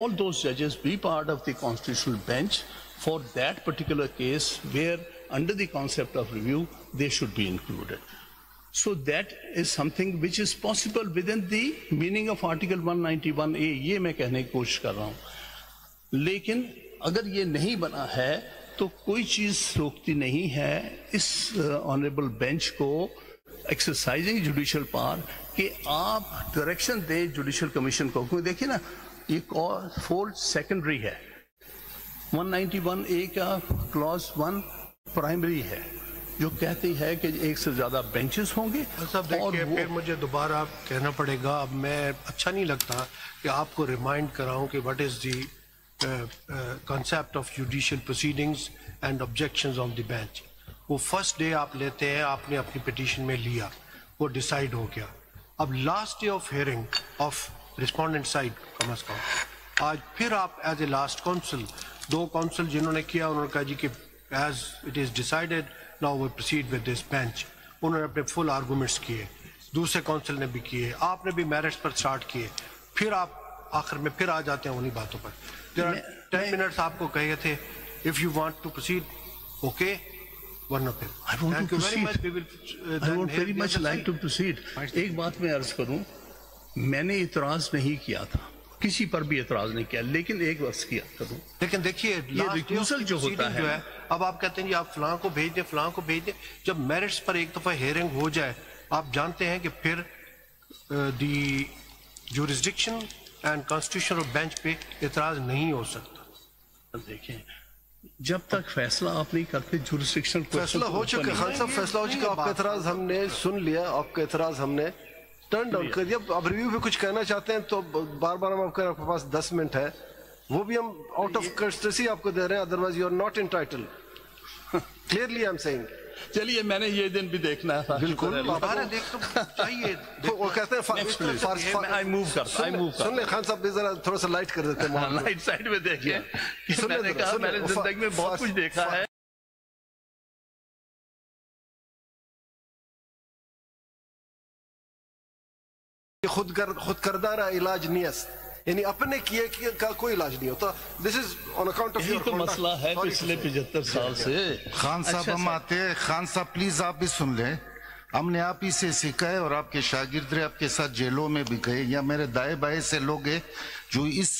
all those judges be part of the constitutional bench for that particular case where under the concept of review they should be included. So that is something which is possible within the meaning of Article 191A. یہ میں کہنے کی کوشش کر رہا ہوں. لیکن اگر یہ نہیں بنا ہے تو کوئی چیز روکتی نہیں ہے اس آنریبل بینچ کو ایکسرسائزنگ جوڈیشل پاور کہ آپ ڈائریکشن دیں جوڈیشل کمیشن کو. کیونکہ دیکھیں نا یہ فولڈ سیکنڈری ہے. 191A کا کلاس 1 پرائمری ہے جو کہتی ہے کہ ایک سے زیادہ بینچز ہوں گے. اور پھر مجھے دوبارہ کہنا پڑے گا. اب میں اچھا نہیں لگتا کہ آپ کو ریمائنڈ کراؤں کہ what is the concept of judicial proceedings and objections on the bench. وہ فرسٹ ڈے آپ لیتے ہیں, آپ نے اپنی پٹیشن میں لیا, وہ ڈیسائیڈ ہو گیا. اب last day of hearing of respondent side کم از کم آج پھر آپ ایز اے لاسٹ کونسل, دو کونسل جنہوں نے کیا انہوں نے کہا جی کہ as it is decided now we proceed with this bench. انہوں نے اپنے فل آرگومنٹس کیے, دوسرے کونسل نے بھی کیے, آپ نے بھی میرٹس پر سٹارٹ کیے, پھر آپ آخر میں پھر آ جاتے ہیں انہی باتوں پر. 10 منٹس آپ کو کہے تھے if you want to proceed okay, ورنہ پھر I would very much like to proceed. ایک بات میں عرض کروں, میں نے اعتراض نہیں کیا تھا, کسی پر بھی اعتراض نہیں کیا, لیکن ایک وقت کیا کروں. لیکن دیکھیے یہ ریکیوزل جو ہوتا ہے, اب آپ کہتے ہیں آپ فلاں کو بھیج دیں, فلاں کو بھیج دیں. جب میرٹس پر ایک دفعہ ہیئرنگ ہو جائے آپ جانتے ہیں کہ پھر دی جورسڈکشن اینڈ کانسٹیٹیوشنل بینچ پہ اعتراض نہیں ہو سکتا. دیکھیں جب تک فیصلہ آپ نہیں کرتے جورسڈکشن فیصلہ ہو چکا, خان صاحب فیصلہ ہو چکا, آپ کا اعتراض ہم نے سن لیا, آپ کا اعتراض ہم نے ٹرن ڈاؤن کر دیا. اب ریویو پہ کچھ کہنا چاہتے ہیں تو بار بار ہم آپ کے پاس 10 منٹ ہے, وہ بھی ہم آؤٹ آف کرسٹسی آپ کو دے رہے ہیں, otherwise you are not entitled. Clearly I am seeing. چلیے میں نے یہ دن بھی دیکھنا تھا. بالکل دیکھ تو چاہیے. وہ کہتے ہیں سن لیں خان صاحب ذرا تھوڑا سا لائٹ کر دیتے ہیں, لائٹ سائڈ میں دیکھیں. میں نے کہا میں نے زندگی میں بہت کچھ دیکھا ہے. خود کردہ علاج نیست, یعنی اپنے کیے کا کوئی علاج نہیں ہوتا. دس از آن اکاؤنٹ آف یور مسئلہ ہے پچھلے 75 سال سے. خان صاحب ہم آتے ہیں, خان صاحب پلیز آپ بھی سن لیں. ہم نے آپ ہی سے سیکھا ہے اور آپ کے شاگرد آپ کے ساتھ جیلوں میں بھی گئے, یا میرے دائیں بائیں سے لوگ ہیں جو اس